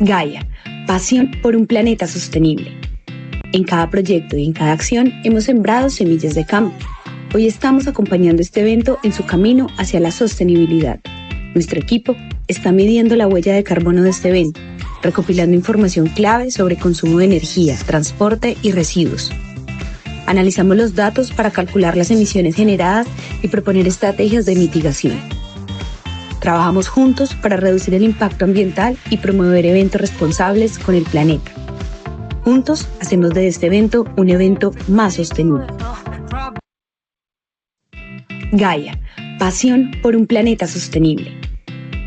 Gaia, pasión por un planeta sostenible. En cada proyecto y en cada acción hemos sembrado semillas de cambio. Hoy estamos acompañando este evento en su camino hacia la sostenibilidad. Nuestro equipo está midiendo la huella de carbono de este evento, recopilando información clave sobre consumo de energía, transporte y residuos. Analizamos los datos para calcular las emisiones generadas y proponer estrategias de mitigación. Trabajamos juntos para reducir el impacto ambiental y promover eventos responsables con el planeta. Juntos hacemos de este evento un evento más sostenible. Gaia, pasión por un planeta sostenible.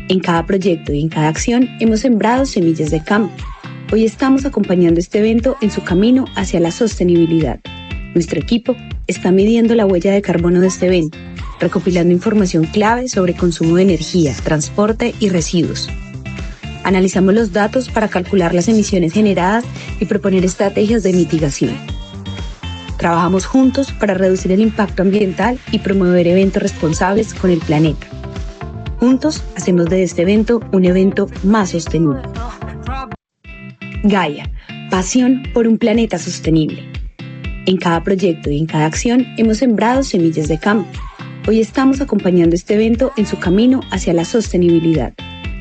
En cada proyecto y en cada acción hemos sembrado semillas de cambio. Hoy estamos acompañando este evento en su camino hacia la sostenibilidad. Nuestro equipo está midiendo la huella de carbono de este evento, recopilando información clave sobre consumo de energía, transporte y residuos. Analizamos los datos para calcular las emisiones generadas y proponer estrategias de mitigación. Trabajamos juntos para reducir el impacto ambiental y promover eventos responsables con el planeta. Juntos hacemos de este evento un evento más sostenible. Gaia, pasión por un planeta sostenible. En cada proyecto y en cada acción hemos sembrado semillas de cambio. Hoy estamos acompañando este evento en su camino hacia la sostenibilidad.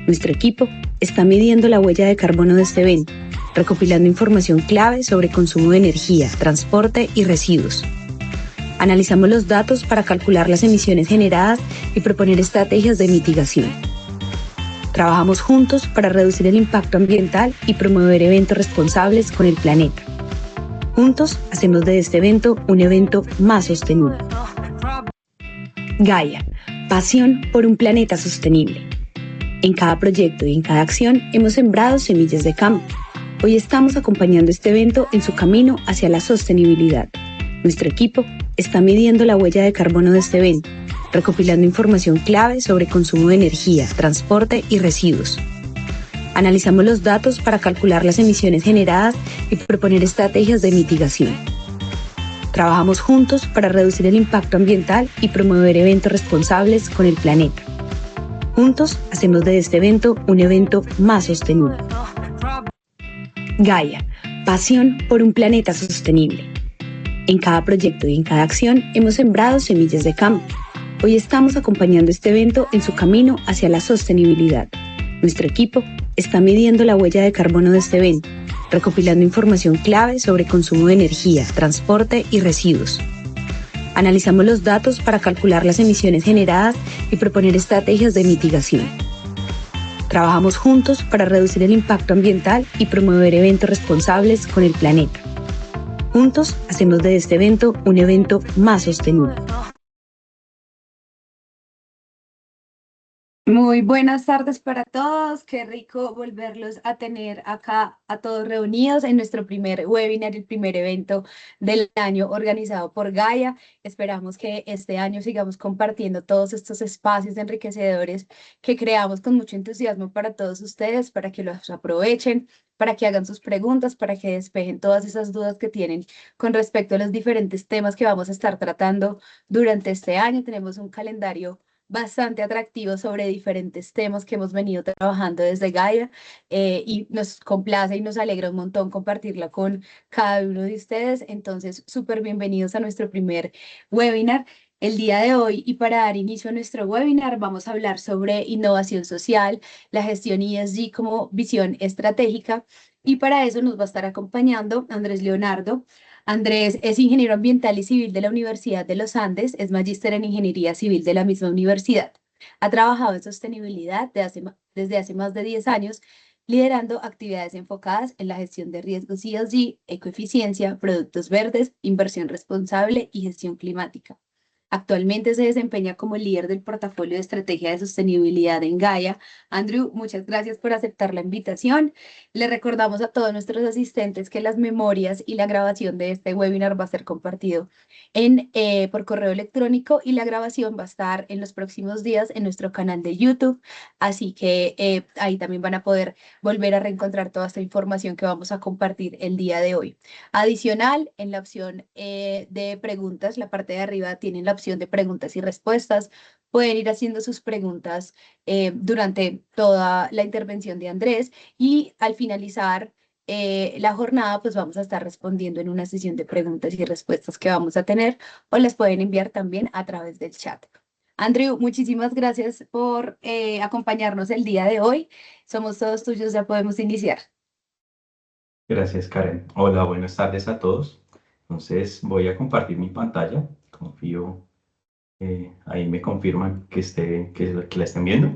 Nuestro equipo está midiendo la huella de carbono de este evento, recopilando información clave sobre consumo de energía, transporte y residuos. Analizamos los datos para calcular las emisiones generadas y proponer estrategias de mitigación. Trabajamos juntos para reducir el impacto ambiental y promover eventos responsables con el planeta. Juntos hacemos de este evento un evento más sostenible. Gaia, pasión por un planeta sostenible. En cada proyecto y en cada acción hemos sembrado semillas de cambio. Hoy estamos acompañando este evento en su camino hacia la sostenibilidad. Nuestro equipo está midiendo la huella de carbono de este evento, recopilando información clave sobre consumo de energía, transporte y residuos. Analizamos los datos para calcular las emisiones generadas y proponer estrategias de mitigación. Trabajamos juntos para reducir el impacto ambiental y promover eventos responsables con el planeta. Juntos hacemos de este evento un evento más sostenible. Gaia, pasión por un planeta sostenible. En cada proyecto y en cada acción hemos sembrado semillas de cambio. Hoy estamos acompañando este evento en su camino hacia la sostenibilidad. Nuestro equipo está midiendo la huella de carbono de este evento, recopilando información clave sobre consumo de energía, transporte y residuos. Analizamos los datos para calcular las emisiones generadas y proponer estrategias de mitigación. Trabajamos juntos para reducir el impacto ambiental y promover eventos responsables con el planeta. Juntos hacemos de este evento un evento más sostenible. Muy buenas tardes para todos. Qué rico volverlos a tener acá a todos reunidos en nuestro primer webinar, el primer evento del año organizado por Gaia. Esperamos que este año sigamos compartiendo todos estos espacios enriquecedores que creamos con mucho entusiasmo para todos ustedes, para que los aprovechen, para que hagan sus preguntas, para que despejen todas esas dudas que tienen con respecto a los diferentes temas que vamos a estar tratando durante este año. Tenemos un calendario bastante atractivo sobre diferentes temas que hemos venido trabajando desde Gaia y nos complace y nos alegra un montón compartirla con cada uno de ustedes. Entonces, súper bienvenidos a nuestro primer webinar. El día de hoy y para dar inicio a nuestro webinar vamos a hablar sobre innovación social, la gestión ESG como visión estratégica y para eso nos va a estar acompañando Andrés Leonardo. Andrés es ingeniero ambiental y civil de la Universidad de los Andes, es magíster en ingeniería civil de la misma universidad. Ha trabajado en sostenibilidad desde hace más de 10 años, liderando actividades enfocadas en la gestión de riesgos ESG, ecoeficiencia, productos verdes, inversión responsable y gestión climática. Actualmente se desempeña como líder del portafolio de estrategia de sostenibilidad en Gaia. Andrew, muchas gracias por aceptar la invitación. Le recordamos a todos nuestros asistentes que las memorias y la grabación de este webinar va a ser compartido por correo electrónico y la grabación va a estar en los próximos días en nuestro canal de YouTube. Así que ahí también van a poder volver a reencontrar toda esta información que vamos a compartir el día de hoy. Adicional, en la opción de preguntas, la parte de arriba tienen la opción de preguntas y respuestas. pueden ir haciendo sus preguntas durante toda la intervención de Andrés y al finalizar la jornada, pues vamos a estar respondiendo en una sesión de preguntas y respuestas que vamos a tener o las pueden enviar también a través del chat. Andrew, muchísimas gracias por acompañarnos el día de hoy. Somos todos tuyos, ya podemos iniciar. Gracias, Karen. Hola, buenas tardes a todos. Entonces, voy a compartir mi pantalla. Confío, ahí me confirman que la estén viendo.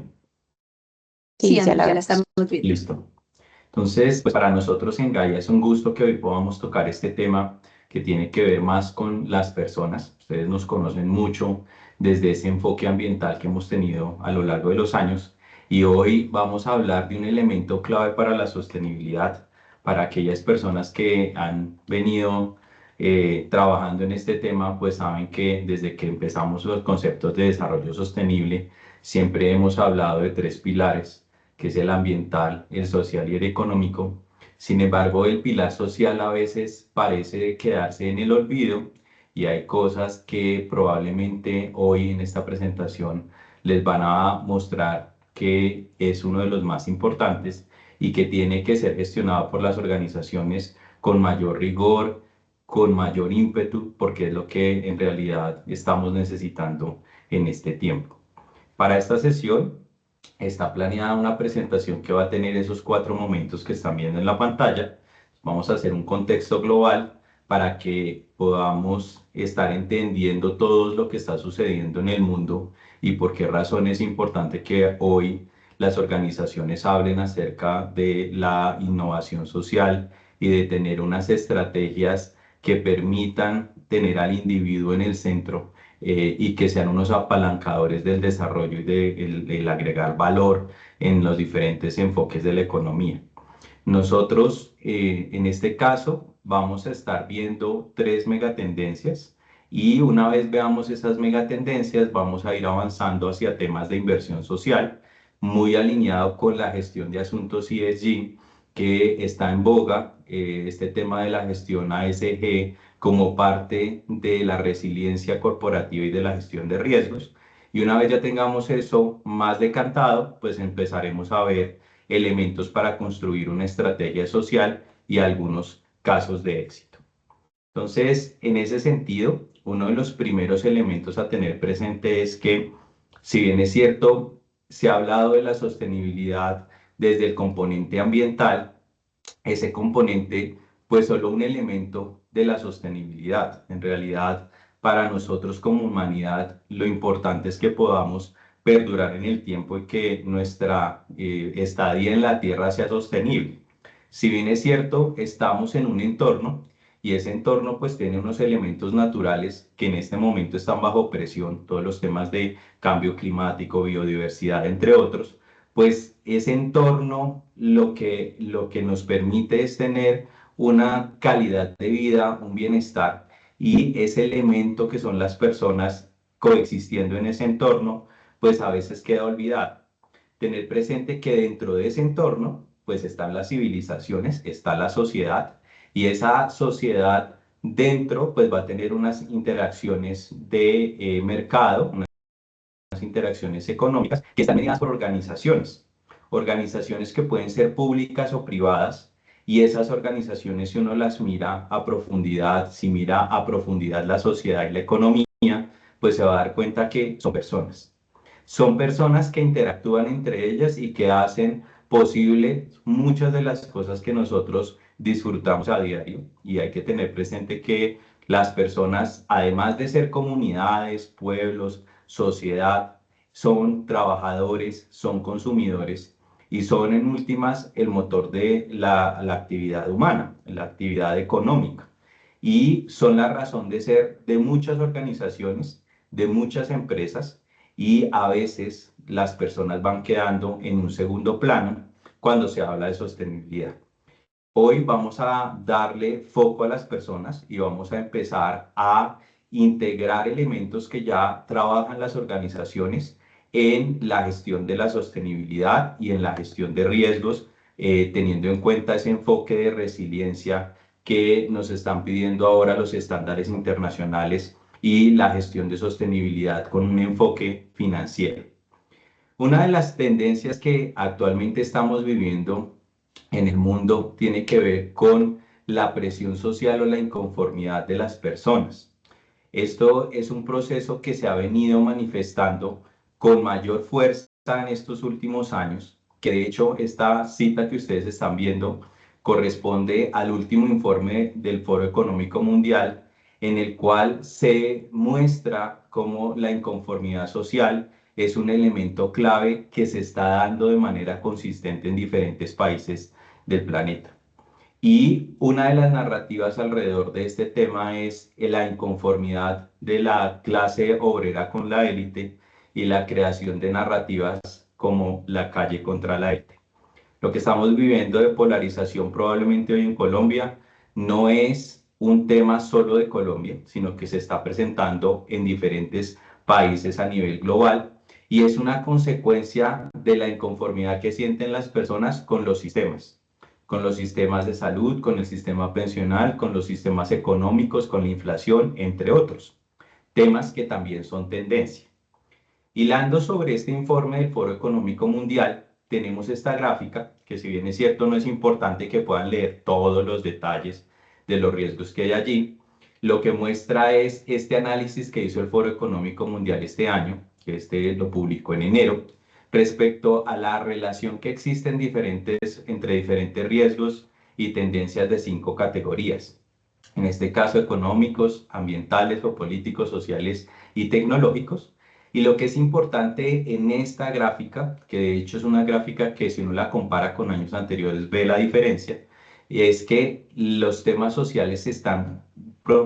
Sí, Sí, ya Andrew, la ya la vemos. estamos viendo. Listo. Entonces, pues para nosotros en Gaia es un gusto que hoy podamos tocar este tema que tiene que ver más con las personas. Ustedes nos conocen mucho desde ese enfoque ambiental que hemos tenido a lo largo de los años y hoy vamos a hablar de un elemento clave para la sostenibilidad, para aquellas personas que han venido trabajando en este tema, pues saben que desde que empezamos los conceptos de desarrollo sostenible, siempre hemos hablado de tres pilares que es el ambiental, el social y el económico. Sin embargo, el pilar social a veces parece quedarse en el olvido y hay cosas que probablemente hoy en esta presentación les van a mostrar que es uno de los más importantes y que tiene que ser gestionado por las organizaciones con mayor rigor, con mayor ímpetu, porque es lo que en realidad estamos necesitando en este tiempo. Para esta sesión está planeada una presentación que va a tener esos cuatro momentos que están viendo en la pantalla. Vamos a hacer un contexto global para que podamos estar entendiendo todo lo que está sucediendo en el mundo y por qué razón es importante que hoy las organizaciones hablen acerca de la innovación social y de tener unas estrategias que permitan tener al individuo en el centro y que sean unos apalancadores del desarrollo y del agregar valor en los diferentes enfoques de la economía. Nosotros, en este caso, vamos a estar viendo tres megatendencias y una vez veamos esas megatendencias, vamos a ir avanzando hacia temas de inversión social, muy alineado con la gestión de asuntos ESG, que está en boga, este tema de la gestión ASG como parte de la resiliencia corporativa y de la gestión de riesgos. Y una vez ya tengamos eso más decantado, pues empezaremos a ver elementos para construir una estrategia social y algunos casos de éxito. Entonces, en ese sentido, uno de los primeros elementos a tener presente es que, si bien es cierto, se ha hablado de la sostenibilidad desde el componente ambiental, ese componente, pues solo un elemento de la sostenibilidad. En realidad, para nosotros como humanidad, lo importante es que podamos perdurar en el tiempo y que nuestra estadía en la Tierra sea sostenible. Si bien es cierto, estamos en un entorno y ese entorno pues tiene unos elementos naturales que en este momento están bajo presión, todos los temas de cambio climático, biodiversidad, entre otros, pues ese entorno lo que nos permite es tener una calidad de vida, un bienestar y ese elemento que son las personas coexistiendo en ese entorno, pues a veces queda olvidado. Tener presente que dentro de ese entorno, pues están las civilizaciones, está la sociedad y esa sociedad dentro, pues va a tener unas interacciones de mercado, interacciones económicas que están mediadas por organizaciones, organizaciones que pueden ser públicas o privadas, y esas organizaciones, si uno las mira a profundidad, si mira a profundidad la sociedad y la economía, pues se va a dar cuenta que son personas. Son personas que interactúan entre ellas y que hacen posible muchas de las cosas que nosotros disfrutamos a diario. Y hay que tener presente que las personas, además de ser comunidades, pueblos, sociedad, son trabajadores, son consumidores y son en últimas el motor de la actividad humana, la actividad económica. Y son la razón de ser de muchas organizaciones, de muchas empresas y a veces las personas van quedando en un segundo plano cuando se habla de sostenibilidad. Hoy vamos a darle foco a las personas y vamos a empezar a integrar elementos que ya trabajan las organizaciones en la gestión de la sostenibilidad y en la gestión de riesgos, teniendo en cuenta ese enfoque de resiliencia que nos están pidiendo ahora los estándares internacionales y la gestión de sostenibilidad con un enfoque financiero. Una de las tendencias que actualmente estamos viviendo en el mundo tiene que ver con la presión social o la inconformidad de las personas. Esto es un proceso que se ha venido manifestando con mayor fuerza en estos últimos años, que de hecho esta cita que ustedes están viendo corresponde al último informe del Foro Económico Mundial, en el cual se muestra cómo la inconformidad social es un elemento clave que se está dando de manera consistente en diferentes países del planeta. Y una de las narrativas alrededor de este tema es la inconformidad de la clase obrera con la élite y la creación de narrativas como la calle contra la élite. Lo que estamos viviendo de polarización probablemente hoy en Colombia no es un tema solo de Colombia, sino que se está presentando en diferentes países a nivel global y es una consecuencia de la inconformidad que sienten las personas con los sistemas de salud, con el sistema pensional, con los sistemas económicos, con la inflación, entre otros temas que también son tendencia. Hilando sobre este informe del Foro Económico Mundial, tenemos esta gráfica, que si bien es cierto no es importante que puedan leer todos los detalles de los riesgos que hay allí, lo que muestra es este análisis que hizo el Foro Económico Mundial este año, que lo publicó en enero, respecto a la relación que existe entre diferentes riesgos y tendencias de 5 categorías. En este caso, económicos, ambientales o políticos, sociales y tecnológicos. Y lo que es importante en esta gráfica, que de hecho es una gráfica que si uno la compara con años anteriores ve la diferencia, es que los temas sociales se están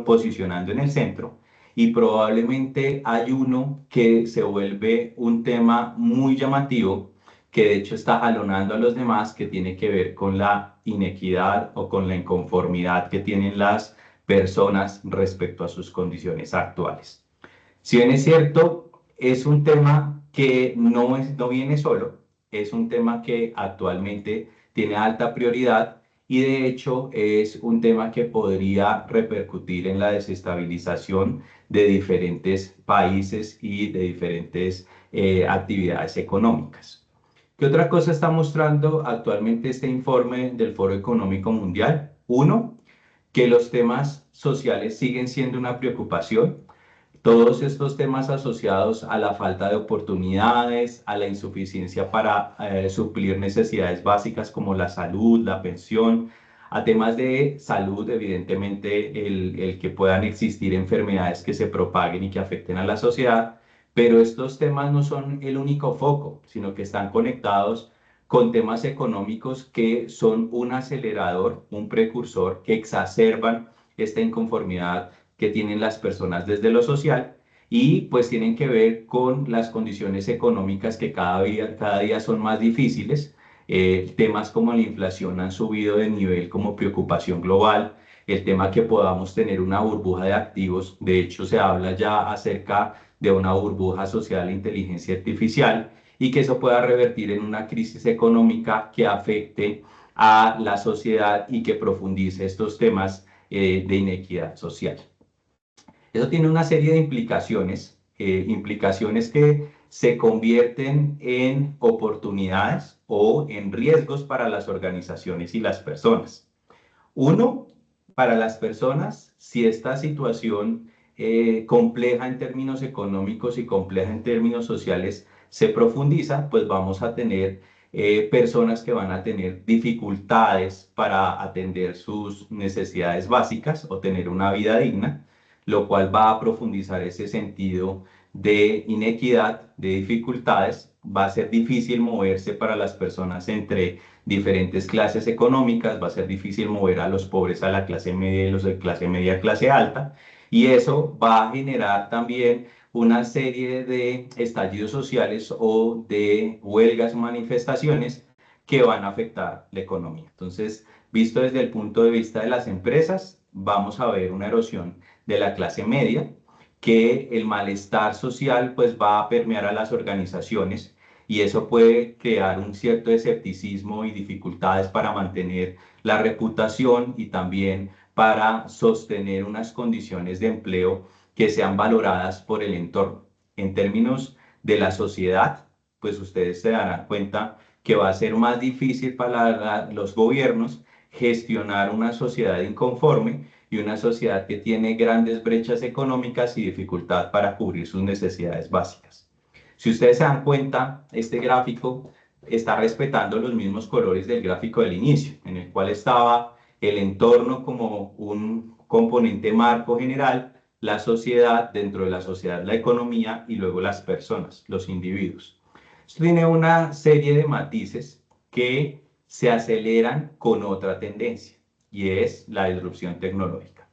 posicionando en el centro y probablemente hay uno que se vuelve un tema muy llamativo que de hecho está jalonando a los demás, que tiene que ver con la inequidad o con la inconformidad que tienen las personas respecto a sus condiciones actuales. Si bien es cierto, es un tema que no viene solo, es un tema que actualmente tiene alta prioridad y de hecho es un tema que podría repercutir en la desestabilización de diferentes países y de diferentes actividades económicas. ¿Qué otra cosa está mostrando actualmente este informe del Foro Económico Mundial? Uno, que los temas sociales siguen siendo una preocupación. Todos estos temas asociados a la falta de oportunidades, a la insuficiencia para suplir necesidades básicas como la salud, la pensión, a temas de salud, evidentemente el que puedan existir enfermedades que se propaguen y que afecten a la sociedad, pero estos temas no son el único foco, sino que están conectados con temas económicos que son un acelerador, un precursor que exacerban esta inconformidad que tienen las personas desde lo social y pues tienen que ver con las condiciones económicas que cada día son más difíciles. Temas como la inflación han subido de nivel como preocupación global. El tema que podamos tener una burbuja de activos, de hecho se habla ya acerca de una burbuja social e inteligencia artificial y que eso pueda revertir en una crisis económica que afecte a la sociedad y que profundice estos temas de inequidad social. Eso tiene una serie de implicaciones que se convierten en oportunidades o en riesgos para las organizaciones y las personas. Uno, para las personas, si esta situación compleja en términos económicos y compleja en términos sociales se profundiza, pues vamos a tener personas que van a tener dificultades para atender sus necesidades básicas o tener una vida digna, lo cual va a profundizar ese sentido de inequidad, de dificultades. Va a ser difícil moverse para las personas entre diferentes clases económicas, va a ser difícil mover a los pobres a la clase media y los de clase media a clase alta, y eso va a generar también una serie de estallidos sociales o de huelgas, manifestaciones que van a afectar la economía. Entonces, visto desde el punto de vista de las empresas, vamos a ver una erosión de la clase media, que el malestar social pues va a permear a las organizaciones y eso puede crear un cierto escepticismo y dificultades para mantener la reputación y también para sostener unas condiciones de empleo que sean valoradas por el entorno. En términos de la sociedad, pues ustedes se darán cuenta que va a ser más difícil para los gobiernos gestionar una sociedad inconforme y una sociedad que tiene grandes brechas económicas y dificultad para cubrir sus necesidades básicas. Si ustedes se dan cuenta, este gráfico está respetando los mismos colores del gráfico del inicio, en el cual estaba el entorno como un componente marco general, la sociedad, dentro de la sociedad la economía y luego las personas, los individuos. Esto tiene una serie de matices que se aceleran con otra tendencia y es la disrupción tecnológica.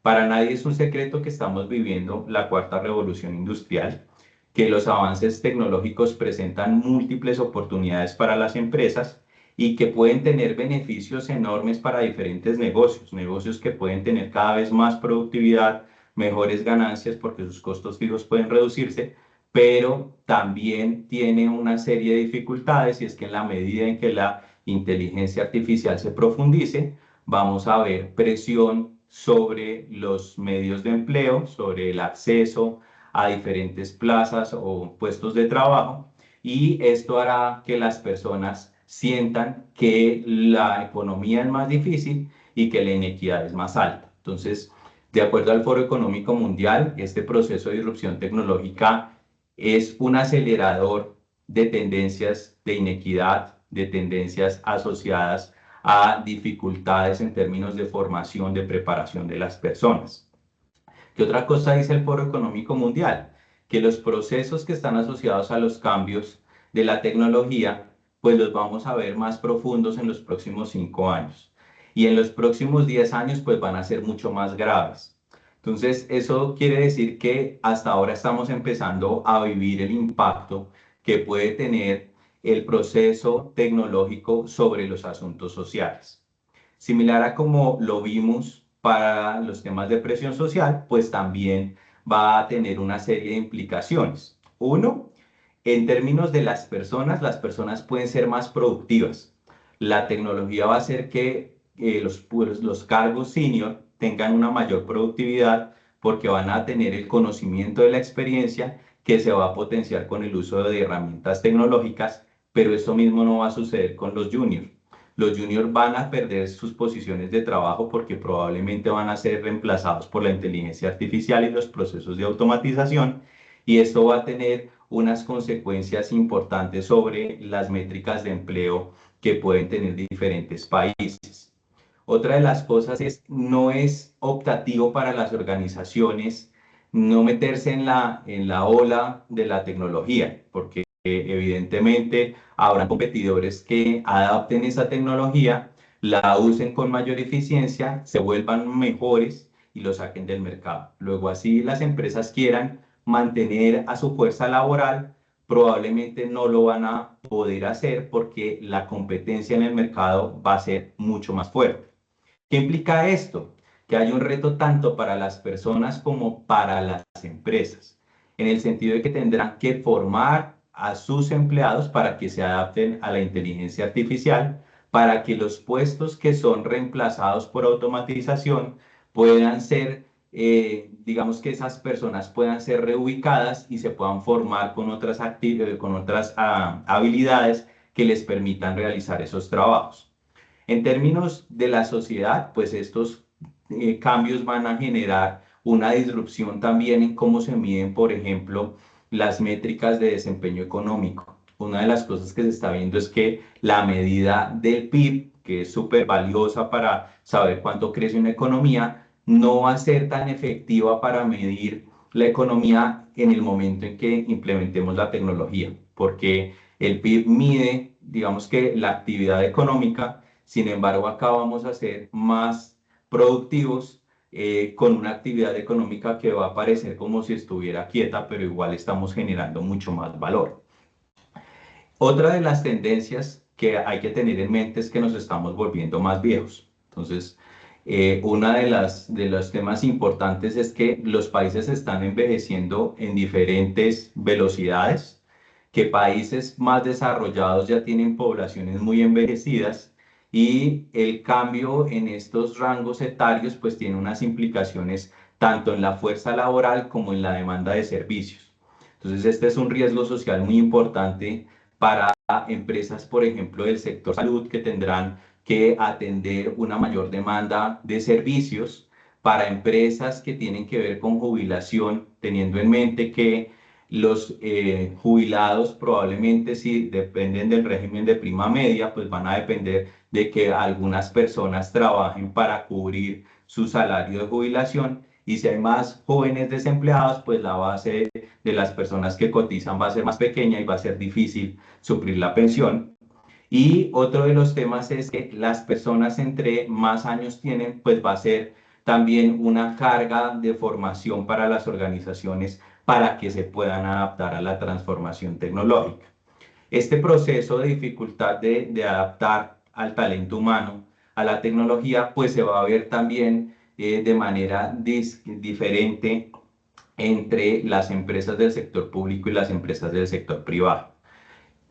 Para nadie es un secreto que estamos viviendo la cuarta revolución industrial, que los avances tecnológicos presentan múltiples oportunidades para las empresas y que pueden tener beneficios enormes para diferentes negocios, negocios que pueden tener cada vez más productividad, mejores ganancias porque sus costos fijos pueden reducirse, pero también tiene una serie de dificultades y es que en la medida en que la inteligencia artificial se profundice, vamos a ver presión sobre los medios de empleo, sobre el acceso a diferentes plazas o puestos de trabajo, y esto hará que las personas sientan que la economía es más difícil y que la inequidad es más alta. Entonces, de acuerdo al Foro Económico Mundial, este proceso de disrupción tecnológica es un acelerador de tendencias de inequidad, de tendencias asociadas a dificultades en términos de formación, de preparación de las personas. ¿Qué otra cosa dice el Foro Económico Mundial? Que los procesos que están asociados a los cambios de la tecnología, pues los vamos a ver más profundos en los próximos 5 años. Y en los próximos 10 años, pues van a ser mucho más graves. Entonces, eso quiere decir que hasta ahora estamos empezando a vivir el impacto que puede tener el proceso tecnológico sobre los asuntos sociales. Similar a como lo vimos para los temas de presión social, pues también va a tener una serie de implicaciones. Uno, en términos de las personas pueden ser más productivas. La tecnología va a hacer que los cargos senior tengan una mayor productividad porque van a tener el conocimiento de la experiencia que se va a potenciar con el uso de herramientas tecnológicas, pero esto mismo no va a suceder con los juniors. Los juniors van a perder sus posiciones de trabajo porque probablemente van a ser reemplazados por la inteligencia artificial y los procesos de automatización, y esto va a tener unas consecuencias importantes sobre las métricas de empleo que pueden tener diferentes países. Otra de las cosas es, no es optativo para las organizaciones no meterse en la ola de la tecnología, porque evidentemente habrá competidores que adapten esa tecnología, la usen con mayor eficiencia, se vuelvan mejores y lo saquen del mercado. Luego así las empresas quieran mantener a su fuerza laboral, probablemente no lo van a poder hacer porque la competencia en el mercado va a ser mucho más fuerte. ¿Qué implica esto? Que hay un reto tanto para las personas como para las empresas, en el sentido de que tendrán que formar a sus empleados para que se adapten a la inteligencia artificial, para que los puestos que son reemplazados por automatización puedan ser, digamos que esas personas puedan ser reubicadas y se puedan formar con otras habilidades que les permitan realizar esos trabajos. En términos de la sociedad, pues estos cambios van a generar una disrupción también en cómo se miden, por ejemplo, las métricas de desempeño económico. Una de las cosas que se está viendo es que la medida del PIB, que es súper valiosa para saber cuánto crece una economía, no va a ser tan efectiva para medir la economía en el momento en que implementemos la tecnología, porque el PIB mide, digamos que la actividad económica. Sin embargo, acá vamos a ser más productivos con una actividad económica que va a parecer como si estuviera quieta, pero igual estamos generando mucho más valor. Otra de las tendencias que hay que tener en mente es que nos estamos volviendo más viejos. Entonces, una de los temas importantes es que los países están envejeciendo en diferentes velocidades, que países más desarrollados ya tienen poblaciones muy envejecidas y el cambio en estos rangos etarios pues tiene unas implicaciones tanto en la fuerza laboral como en la demanda de servicios. Entonces, este es un riesgo social muy importante para empresas, por ejemplo, del sector salud, que tendrán que atender una mayor demanda de servicios, para empresas que tienen que ver con jubilación, teniendo en mente que los jubilados probablemente, si dependen del régimen de prima media, pues van a depender de que algunas personas trabajen para cubrir su salario de jubilación, y si hay más jóvenes desempleados, pues la base de las personas que cotizan va a ser más pequeña y va a ser difícil suplir la pensión. Y otro de los temas es que las personas entre más años tienen, pues va a ser también una carga de formación para las organizaciones para que se puedan adaptar a la transformación tecnológica. Este proceso de dificultad de adaptar al talento humano a la tecnología, pues se va a ver también de manera diferente entre las empresas del sector público y las empresas del sector privado.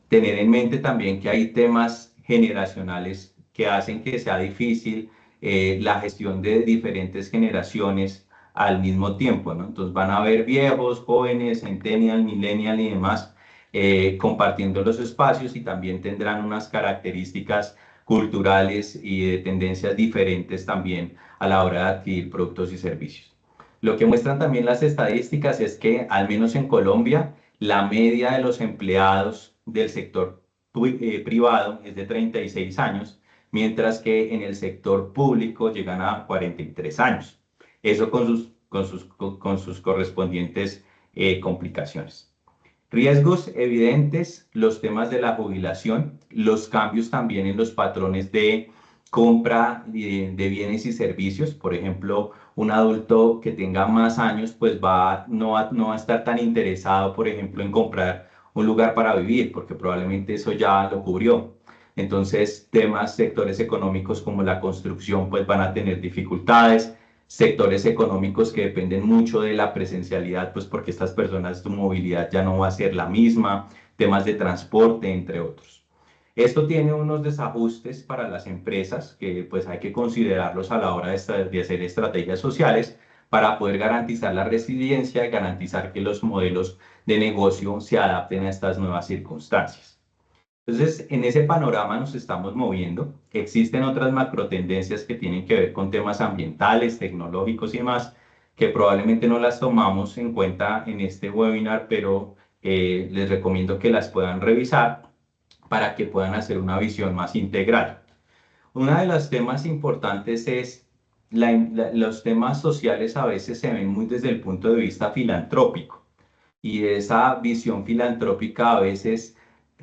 Tener en mente también que hay temas generacionales que hacen que sea difícil la gestión de diferentes generaciones al mismo tiempo, ¿no? Entonces van a haber viejos, jóvenes, centennial, millennial y demás compartiendo los espacios, y también tendrán unas características culturales y de tendencias diferentes también a la hora de adquirir productos y servicios. Lo que muestran también las estadísticas es que, al menos en Colombia, la media de los empleados del sector privado es de 36 años, mientras que en el sector público llegan a 43 años. Eso con sus correspondientes complicaciones. Riesgos evidentes: los temas de la jubilación, los cambios también en los patrones de compra de bienes y servicios. Por ejemplo, un adulto que tenga más años, pues no va a estar tan interesado, por ejemplo, en comprar un lugar para vivir, porque probablemente eso ya lo cubrió. Entonces, sectores económicos como la construcción, pues van a tener dificultades. Sectores económicos que dependen mucho de la presencialidad, pues porque estas personas, su movilidad ya no va a ser la misma, temas de transporte, entre otros. Esto tiene unos desajustes para las empresas que pues hay que considerarlos a la hora de hacer estrategias sociales para poder garantizar la resiliencia y garantizar que los modelos de negocio se adapten a estas nuevas circunstancias. Entonces, en ese panorama nos estamos moviendo. Existen otras macrotendencias que tienen que ver con temas ambientales, tecnológicos y demás, que probablemente no las tomamos en cuenta en este webinar, pero les recomiendo que las puedan revisar para que puedan hacer una visión más integral. Uno de los temas importantes es los temas sociales. A veces se ven muy desde el punto de vista filantrópico, y esa visión filantrópica a veces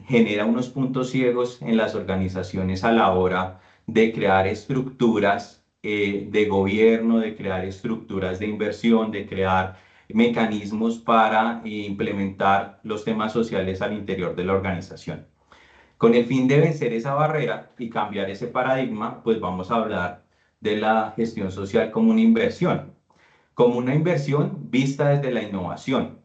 genera unos puntos ciegos en las organizaciones a la hora de crear estructuras de gobierno, de crear estructuras de inversión, de crear mecanismos para implementar los temas sociales al interior de la organización. Con el fin de vencer esa barrera y cambiar ese paradigma, pues vamos a hablar de la gestión social como una inversión vista desde la innovación,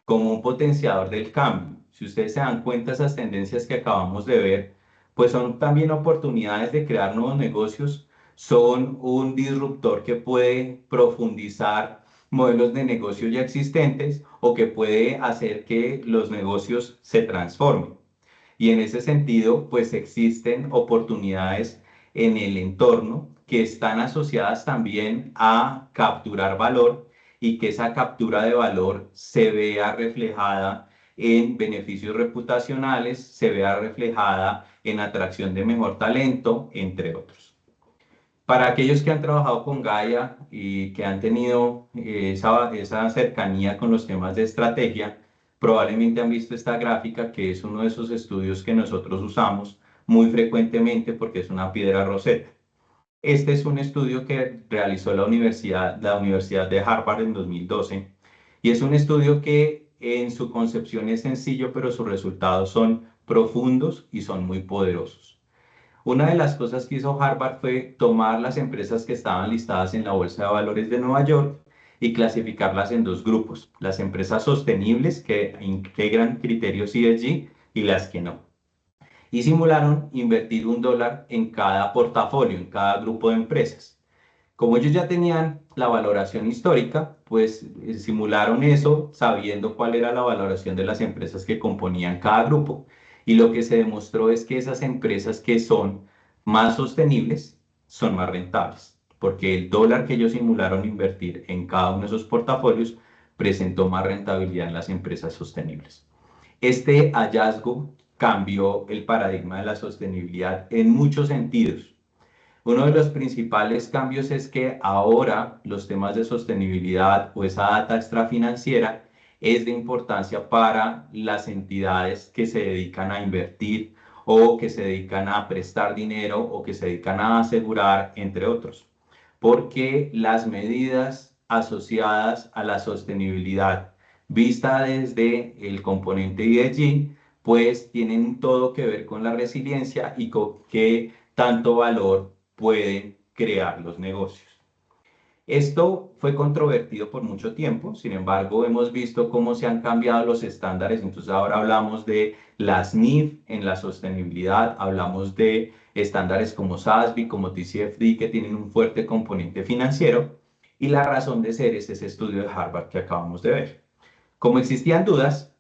como un potenciador del cambio. Si ustedes se dan cuenta, esas tendencias que acabamos de ver, pues son también oportunidades de crear nuevos negocios, son un disruptor que puede profundizar modelos de negocio ya existentes, o que puede hacer que los negocios se transformen. Y en ese sentido, pues existen oportunidades en el entorno que están asociadas también a capturar valor, y que esa captura de valor se vea reflejada en beneficios reputacionales, se vea reflejada en atracción de mejor talento, entre otros. Para aquellos que han trabajado con Gaia y que han tenido esa cercanía con los temas de estrategia, probablemente han visto esta gráfica, que es uno de esos estudios que nosotros usamos muy frecuentemente porque es una piedra roseta. Este es un estudio que realizó la Universidad de Harvard en 2012, y es un estudio que en su concepción es sencillo, pero sus resultados son profundos y son muy poderosos. Una de las cosas que hizo Harvard fue tomar las empresas que estaban listadas en la Bolsa de Valores de Nueva York y clasificarlas en dos grupos: las empresas sostenibles, que integran criterios ESG, y las que no. Y simularon invertir $1 en cada portafolio, en cada grupo de empresas. Como ellos ya tenían la valoración histórica, pues simularon eso sabiendo cuál era la valoración de las empresas que componían cada grupo. Y lo que se demostró es que esas empresas que son más sostenibles son más rentables, porque el dólar que ellos simularon invertir en cada uno de esos portafolios presentó más rentabilidad en las empresas sostenibles. Este hallazgo cambió el paradigma de la sostenibilidad en muchos sentidos. Uno de los principales cambios es que ahora los temas de sostenibilidad o esa data extrafinanciera es de importancia para las entidades que se dedican a invertir o que se dedican a prestar dinero o que se dedican a asegurar, entre otros. Porque las medidas asociadas a la sostenibilidad vista desde el componente ESG, pues tienen todo que ver con la resiliencia y con qué tanto valor pueden crear los negocios. Esto fue controvertido por mucho tiempo, sin embargo, hemos visto cómo se han cambiado los estándares. Entonces, ahora hablamos de las NIF en la sostenibilidad, hablamos de estándares como SASB, como TCFD, que tienen un fuerte componente financiero, y la razón de ser es ese estudio de Harvard que acabamos de ver. Como existían dudas,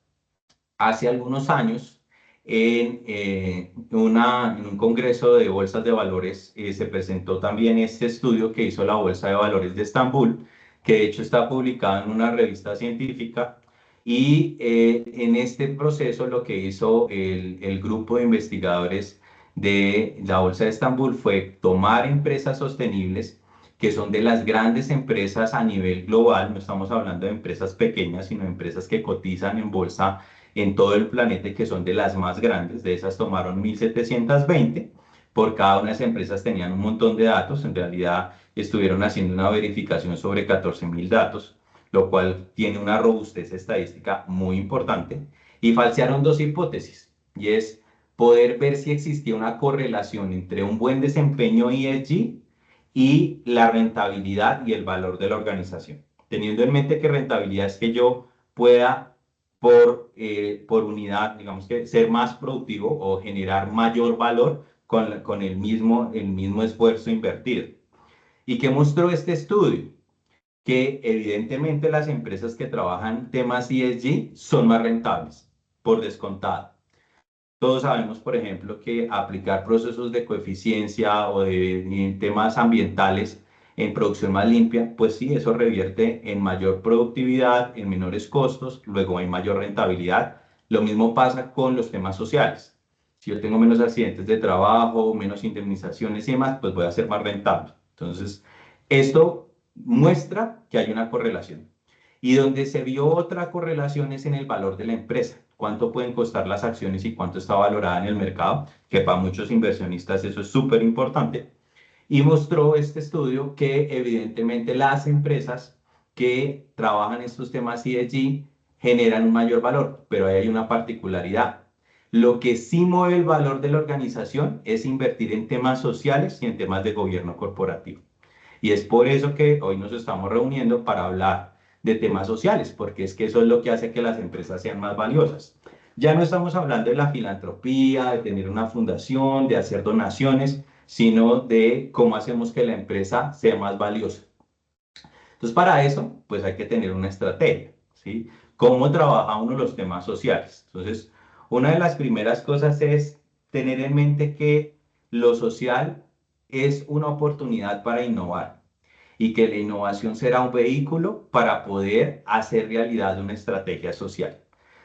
hace algunos años, en un congreso de bolsas de valores, se presentó también este estudio que hizo la Bolsa de Valores de Estambul, que de hecho está publicado en una revista científica. Y en este proceso lo que hizo el grupo de investigadores de la Bolsa de Estambul fue tomar empresas sostenibles que son de las grandes empresas a nivel global. No estamos hablando de empresas pequeñas, sino de empresas que cotizan en bolsa en todo el planeta y que son de las más grandes. De esas tomaron 1.720. Por cada una de esas empresas tenían un montón de datos. En realidad estuvieron haciendo una verificación sobre 14.000 datos, lo cual tiene una robustez estadística muy importante. Y falsearon dos hipótesis, y es poder ver si existía una correlación entre un buen desempeño ESG y la rentabilidad y el valor de la organización. Teniendo en mente que rentabilidad es que yo pueda por unidad, digamos que ser más productivo o generar mayor valor con el mismo esfuerzo invertido. ¿Y qué mostró este estudio? Que evidentemente las empresas que trabajan temas ESG son más rentables, por descontado. Todos sabemos, por ejemplo, que aplicar procesos de coeficiencia o de temas ambientales en producción más limpia, pues sí, eso revierte en mayor productividad, en menores costos, luego hay mayor rentabilidad. Lo mismo pasa con los temas sociales. Si yo tengo menos accidentes de trabajo, menos indemnizaciones y demás, pues voy a ser más rentable. Entonces, esto muestra que hay una correlación. Y donde se vio otra correlación es en el valor de la empresa. Cuánto pueden costar las acciones y cuánto está valorada en el mercado, que para muchos inversionistas eso es súper importante. Y mostró este estudio que evidentemente las empresas que trabajan estos temas ESG generan un mayor valor, pero ahí hay una particularidad. Lo que sí mueve el valor de la organización es invertir en temas sociales y en temas de gobierno corporativo. Y es por eso que hoy nos estamos reuniendo para hablar de temas sociales, porque es que eso es lo que hace que las empresas sean más valiosas. Ya no estamos hablando de la filantropía, de tener una fundación, de hacer donaciones, sino de cómo hacemos que la empresa sea más valiosa. Entonces, para eso, pues hay que tener una estrategia, ¿sí? ¿Cómo trabaja uno los temas sociales? Entonces, una de las primeras cosas es tener en mente que lo social es una oportunidad para innovar y que la innovación será un vehículo para poder hacer realidad una estrategia social.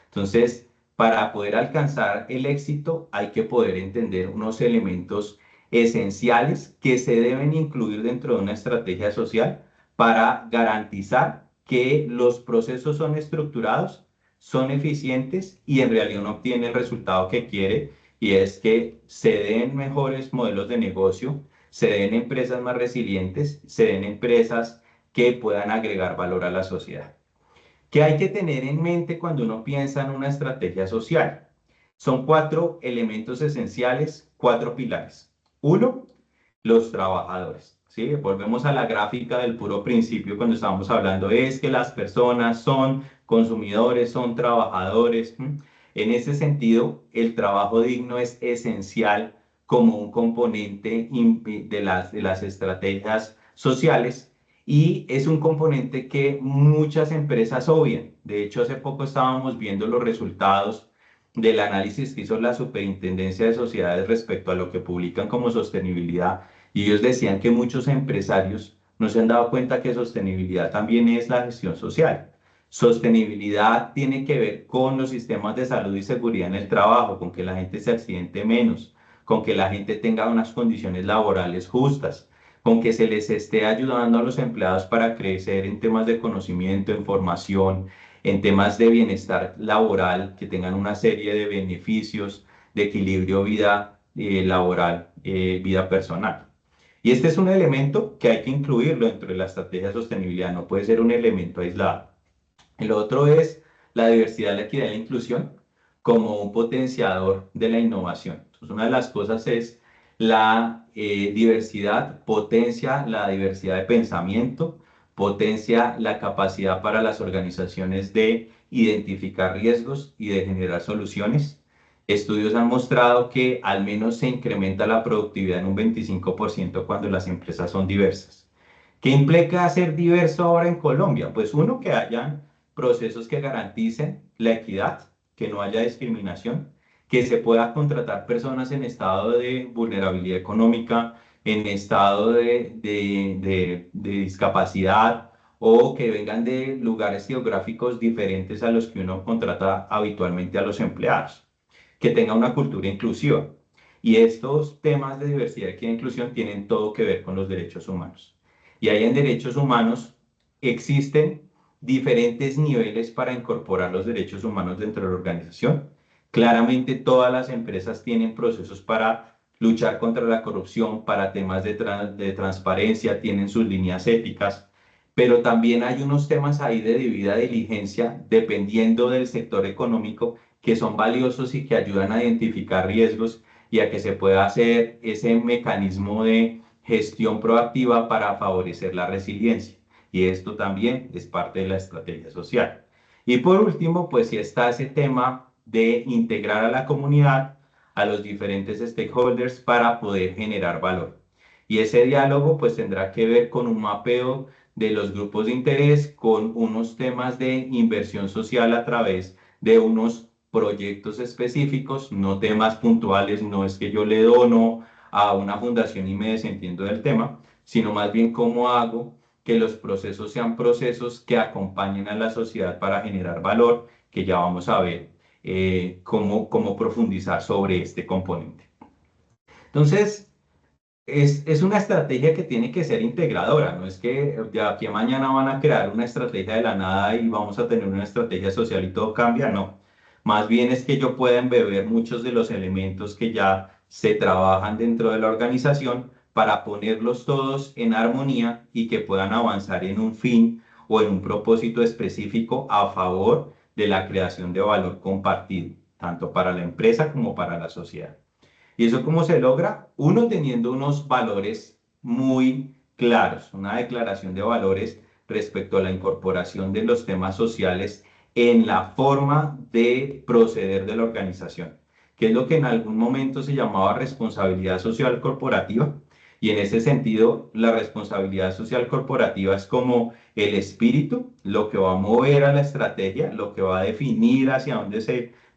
Entonces, para poder alcanzar el éxito hay que poder entender unos elementos esenciales que se deben incluir dentro de una estrategia social para garantizar que los procesos son estructurados, son eficientes y en realidad uno obtiene el resultado que quiere, y es que se den mejores modelos de negocio, se den empresas más resilientes, se den empresas que puedan agregar valor a la sociedad. ¿Qué hay que tener en mente cuando uno piensa en una estrategia social? Son 4 elementos esenciales, 4 pilares. Uno, los trabajadores. ¿Sí? Volvemos a la gráfica del puro principio cuando estábamos hablando, es que las personas son consumidores, son trabajadores. En ese sentido, el trabajo digno es esencial como un componente de las estrategias sociales y es un componente que muchas empresas obvian. De hecho, hace poco estábamos viendo los resultados del análisis que hizo la Superintendencia de Sociedades respecto a lo que publican como sostenibilidad y ellos decían que muchos empresarios no se han dado cuenta que sostenibilidad también es la gestión social. Sostenibilidad tiene que ver con los sistemas de salud y seguridad en el trabajo, con que la gente se accidente menos, con que la gente tenga unas condiciones laborales justas, con que se les esté ayudando a los empleados para crecer en temas de conocimiento, en formación, en temas de bienestar laboral, que tengan una serie de beneficios de equilibrio vida laboral, vida personal. Y este es un elemento que hay que incluirlo dentro de la estrategia de sostenibilidad, no puede ser un elemento aislado. El otro es la diversidad, la equidad y la inclusión como un potenciador de la innovación. Entonces, una de las cosas es la diversidad, potencia la diversidad de pensamiento, potencia la capacidad para las organizaciones de identificar riesgos y de generar soluciones. Estudios han mostrado que al menos se incrementa la productividad en un 25% cuando las empresas son diversas. ¿Qué implica ser diverso ahora en Colombia? Pues uno, que hayan procesos que garanticen la equidad, que no haya discriminación, que se pueda contratar personas en estado de vulnerabilidad económica, en estado de discapacidad o que vengan de lugares geográficos diferentes a los que uno contrata habitualmente a los empleados, que tenga una cultura inclusiva. Y estos temas de diversidad y inclusión tienen todo que ver con los derechos humanos. Y ahí en derechos humanos existen diferentes niveles para incorporar los derechos humanos dentro de la organización. Claramente todas las empresas tienen procesos para luchar contra la corrupción, para temas de transparencia, tienen sus líneas éticas, pero también hay unos temas ahí de debida diligencia, dependiendo del sector económico, que son valiosos y que ayudan a identificar riesgos y a que se pueda hacer ese mecanismo de gestión proactiva para favorecer la resiliencia. Y esto también es parte de la estrategia social. Y por último, pues sí está ese tema de integrar a la comunidad, a los diferentes stakeholders para poder generar valor. Y ese diálogo pues tendrá que ver con un mapeo de los grupos de interés, con unos temas de inversión social a través de unos proyectos específicos, no temas puntuales, no es que yo le dono a una fundación y me desentiendo del tema, sino más bien cómo hago que los procesos sean procesos que acompañen a la sociedad para generar valor, que ya vamos a ver cómo profundizar sobre este componente. Entonces, es una estrategia que tiene que ser integradora, no es que de aquí a mañana van a crear una estrategia de la nada y vamos a tener una estrategia social y todo cambia, no. Más bien es que yo pueda embeber muchos de los elementos que ya se trabajan dentro de la organización para ponerlos todos en armonía y que puedan avanzar en un fin o en un propósito específico a favor de la creación de valor compartido, tanto para la empresa como para la sociedad. ¿Y eso cómo se logra? Uno, teniendo unos valores muy claros, una declaración de valores respecto a la incorporación de los temas sociales en la forma de proceder de la organización, que es lo que en algún momento se llamaba responsabilidad social corporativa. Y en ese sentido, la responsabilidad social corporativa es como el espíritu, lo que va a mover a la estrategia, lo que va a definir hacia dónde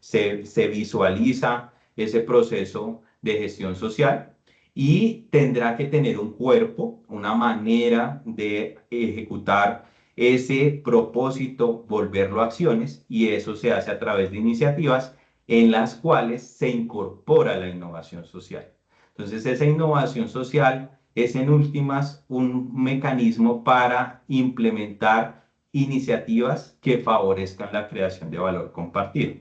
se visualiza ese proceso de gestión social y tendrá que tener un cuerpo, una manera de ejecutar ese propósito, volverlo a acciones, y eso se hace a través de iniciativas en las cuales se incorpora la innovación social. Entonces, esa innovación social es en últimas un mecanismo para implementar iniciativas que favorezcan la creación de valor compartido.